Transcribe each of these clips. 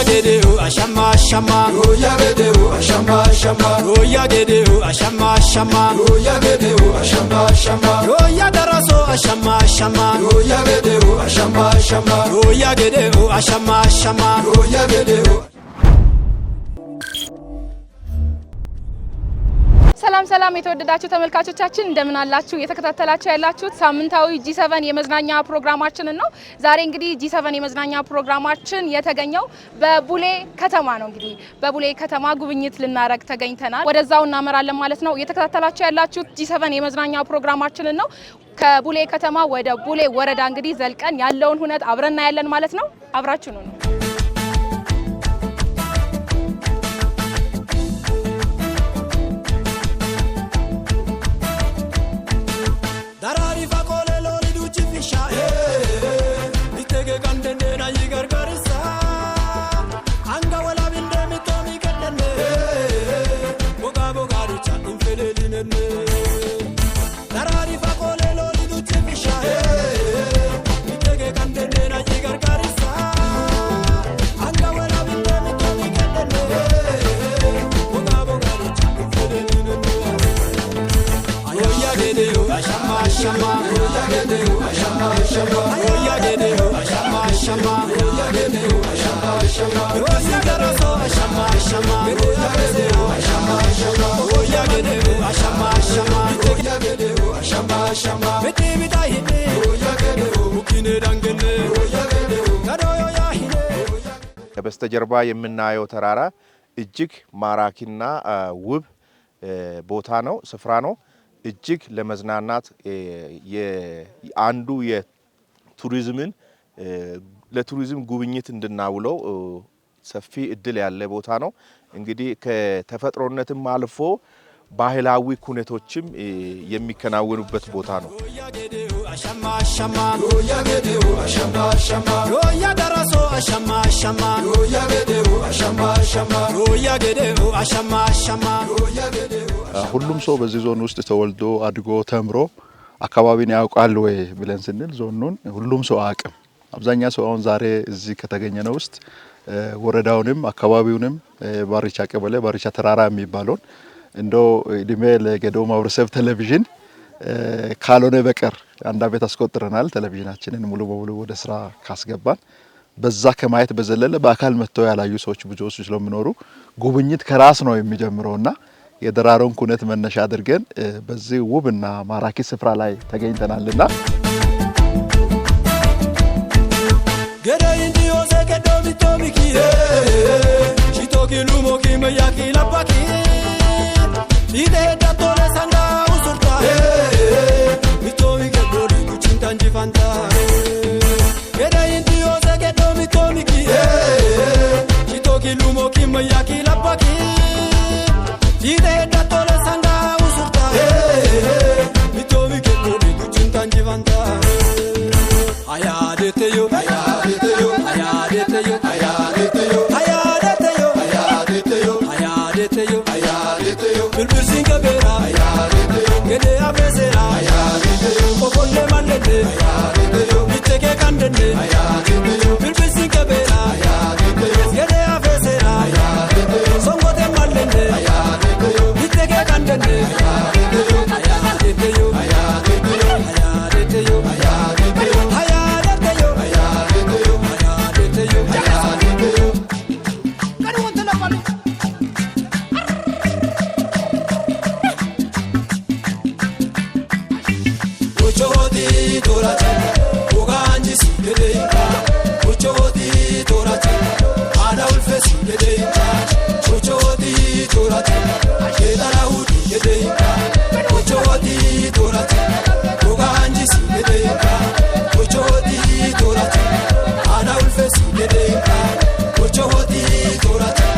gedeu ashama ashama roya gedeu ashama ashama roya gedeu ashama ashama roya gedeu ashama ashama roya daraso ashama ashama roya gedeu ashama ashama roya gedeu ashama ashama roya gedeu ሰላም ሰላም የተወደዳችሁ ተመልካቾቻችን እንደምን አላችሁ? የተከታተላችሁ ያላችሁት ሳምንታዊ G7 የመዝናኛ ፕሮግራማችን ነው። ዛሬ እንግዲህ G7 የመዝናኛ ፕሮግራማችን የተገኘው በቡሌ ከተማ ነው። እንግዲህ በቡሌ ከተማ ጉብኝት ልናረግ ተገኝተናል። ወደዛው እናመራለን ማለት ነው። የተከታተላችሁ ያላችሁት G7 የመዝናኛ ፕሮግራማችን ነው። ከቡሌ ከተማ ወደ ቡሌ ወረዳ እንግዲህ ዘልቀን ያለውን ሁነት አብረና ያለን ማለት ነው። አብራችሁ ነው። darari fakole lori duchi fisha mitege gandene na yigargarisa anga wala binde mitomi kadene boga boga richa infelelinen darari fakole lori duchi fisha mitege gandene na yigargarisa anga wala binde mitomi kadene boga boga richa infelelinen ayoya gedeu ashama ashama roya gedeu ashama ashama roya gedeu ashama ashama roya gedeu ashama ashama roya daraso ashama ashama roya gedeu ashama ashama roya gedeu ashama ashama roya gedeu ashama ashama meti bidahine roya gedeu mukine dangene roya gedeu kadoyo yahine ከበስተጀርባ የምናየው ተራራ እጅግ ማራኪና ውብ ቦታ ነው፣ ስፍራ ነው። እጅግ ለመዝናናት አንዱ የቱሪዝምን ለቱሪዝም ጉብኝት እንድናውለው ሰፊ እድል ያለ ቦታ ነው። እንግዲህ ከተፈጥሮነትም አልፎ ባህላዊ ኩነቶችም የሚከናወኑበት ቦታ ነው። roya gedeu ashama ashama roya gedeu ashama ashama roya daraso ashama ashama roya gedeu ashama ashama roya gedeu ashama ashama roya gedeu ሁሉም ሰው በዚህ ዞን ውስጥ ተወልዶ አድጎ ተምሮ አካባቢን ያውቃል ወይ ብለን ስንል ዞኑን ሁሉም ሰው አቅም አብዛኛው ሰው አሁን ዛሬ እዚህ ከተገኘነው ውስጥ ወረዳውንም አካባቢውንም ባሪቻ ቀበሌ ባሪቻ ተራራ የሚባለውን እንደው እድሜ ለገደው ማህበረሰብ ቴሌቪዥን ካልሆነ በቀር አንድ አመት አስቆጥረናል። ቴሌቪዥናችንን ሙሉ በሙሉ ወደ ስራ ካስገባን በዛ ከማየት በዘለለ በአካል መጥተው ያላዩ ሰዎች ብዙዎች ስለሚኖሩ ጉብኝት ከራስ ነው የሚጀምረውና የደራሮን ኩነት መነሻ አድርገን በዚህ ውብና ማራኪ ስፍራ ላይ ተገኝተናልና gere indio se ke domi tomi ki chitoki lumo ki mayaki lapaki ide datore sanga usurta mitomi ke dori kuchintanji fanta gere indio se ke domi tomi ki chitoki lumo ki mayaki lapaki ide datore sanga usurta mitomi ke dori kuchintanji fanta ayadete yo ayadete yo ayadete yo ayadete yo ayadete yo ayadete yo ayadete yo ayadete yo bilbilsin kabera ayadete yo gede afesera ayadete yo okolle mallete ayadete yo mitege kandene ayadete yo bilbilsin kabera ayadete yo gede afesera ayadete yo songote mallete ayadete yo mitege kandene ayadete yo ayadete yo ayadete yo ayadete yo ayadete yo ayadete yo ayadete yo ayadete yo ayadete yo kanu wantala palu Ochodi torache uganji sidedeika Ochodi torache ana ulfesi dedeika Ochodi torache kedara udi dedeika Ochodi torache uganji sidedeika Ochodi torache ana ulfesi dedeika Ochodi torache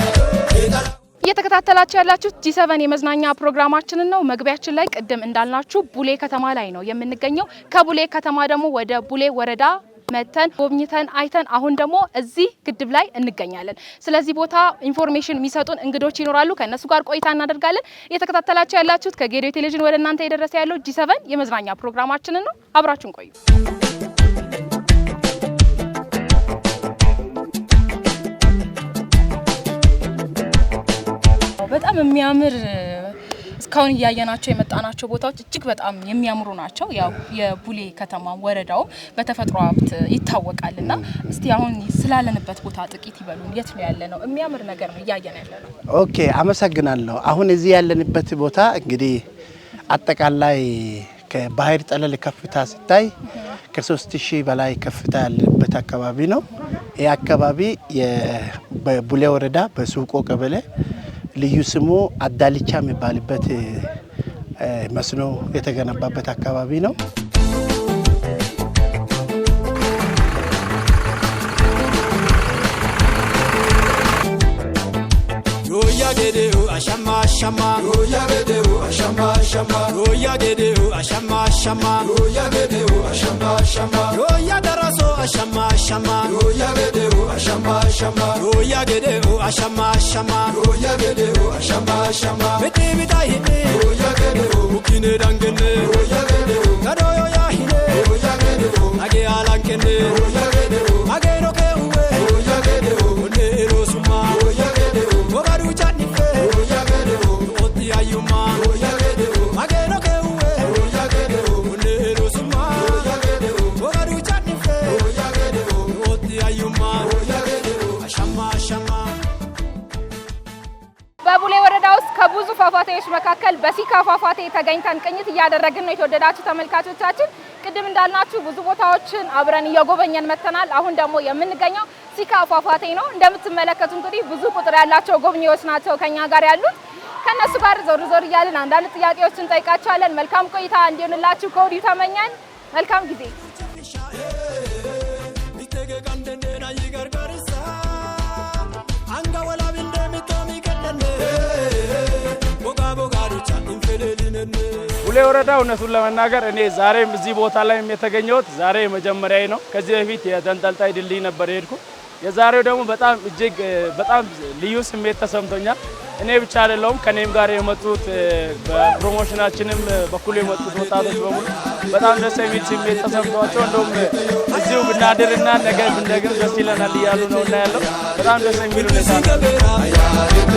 kedara እየተከታተላችሁ ያላችሁት G7 የመዝናኛ ፕሮግራማችንን ነው። መግቢያችን ላይ ቀደም እንዳልናችሁ ቡሌ ከተማ ላይ ነው የምንገኘው። ከቡሌ ከተማ ደግሞ ወደ ቡሌ ወረዳ መተን ጎብኝተን አይተን አሁን ደግሞ እዚህ ግድብ ላይ እንገኛለን። ስለዚህ ቦታ ኢንፎርሜሽን የሚሰጡን እንግዶች ይኖራሉ። ከነሱ ጋር ቆይታ እናደርጋለን። እየተከታተላችሁ ያላችሁት ከጌዲዮ ቴሌቪዥን ወደ እናንተ የደረሰ ያለው G7 የመዝናኛ ፕሮግራማችንን ነው። አብራችሁን ቆዩ። የሚያምር እስካሁን ያያናቸው የመጣናቸው ቦታዎች እጅግ በጣም የሚያምሩ ናቸው። ያው የቡሌ ከተማ ወረዳው በተፈጥሮ ሀብት ይታወቃልና እስቲ አሁን ስላለንበት ቦታ ጥቂት ይበሉን። የት ነው ያለነው? የሚያምር ነገር ነው ያያና ያለነው። ኦኬ አመሰግናለሁ። አሁን እዚህ ያለንበት ቦታ እንግዲህ አጠቃላይ ከባህር ጠለል ከፍታ ሲታይ ከ3000 በላይ ከፍታ ያለበት አካባቢ ነው። ይህ አካባቢ በቡሌ ወረዳ በሱቆ ቀበሌ ልዩ ስሙ አዳልቻ የሚባልበት መስኖ የተገነባበት አካባቢ ነው። ሮያ ገዴው አሻማ አሻማ ሮያ ገዴው አሻማ አሻማ ሮያ ገዴው አሻማ አሻማ ሮያ ገዴው አሻማ አሻማ ሮያ ደራሶ አሻማ አሻማ ሮያ ገዴው አሻማ አሻማ ሮያ ገዴው አሻማ አሻማ ሮያ ገዴው አሻማ አሻማ ቤቴ ቢታይ ሮያ ገዴው ሙኪኔ ዳንገኔ ሮያ ገዴው ታዶዮ ያሂኔ ሮያ ገዴው አጌ አላንከኔ ሮያ ገዴው አጌኖ ከውዌ ሮያ ገዴው ወኔሮ ሱማ ሮያ ገዴው ወጋዱ ቻኒፌ ሮያ ገዴው ኦቲ አዩማ ሮያ ገዴው አጌኖ ከውዌ ሮያ ገዴው ወኔሮ ሱማ ሮያ ገዴው ወጋዱ ቻኒፌ ሮያ ገዴው ኦቲ አዩማ ሮያ ገዴው አሻማ አሻማ በቡሌ ወረዳ ውስጥ ከብዙ ፏፏቴዎች መካከል በሲካ ፏፏቴ ተገኝተን ቅኝት እያደረግን ነው። የተወደዳችሁ ተመልካቾቻችን ቅድም እንዳልናችሁ ብዙ ቦታዎችን አብረን እየጎበኘን መተናል። አሁን ደግሞ የምንገኘው ሲካ ፏፏቴ ነው። እንደምትመለከቱ እንግዲህ ብዙ ቁጥር ያላቸው ጎብኚዎች ናቸው ከኛ ጋር ያሉት። ከነሱ ጋር ዞር ዞር እያልን አንዳንድ ጥያቄዎችን ጠይቃቸዋለን። መልካም ቆይታ እንዲሆንላችሁ ከወዲሁ ተመኘን። መልካም ጊዜ። ቡሌ ወረዳ እውነቱን ለመናገር እኔ ዛሬም እዚህ ቦታ ላይ የተገኘሁት ዛሬ መጀመሪያዬ ነው። ከዚህ በፊት የተንጠልጣይ ድልድይ ነበር የሄድኩ። የዛሬው ደግሞ በጣም እጅግ በጣም ልዩ ስሜት ተሰምቶኛል። እኔ ብቻ አይደለሁም ከኔም ጋር የመጡት በፕሮሞሽናችንም በኩል የመጡት ወጣቶች በሙሉ በጣም ደስ የሚል ስሜት ተሰምቷቸው እንደውም እዚሁ ብናድርና ነገ ብንደግም ደስ ይለናል እያሉ ነው እና ያለው በጣም ደስ የሚል ሁኔታ ነው።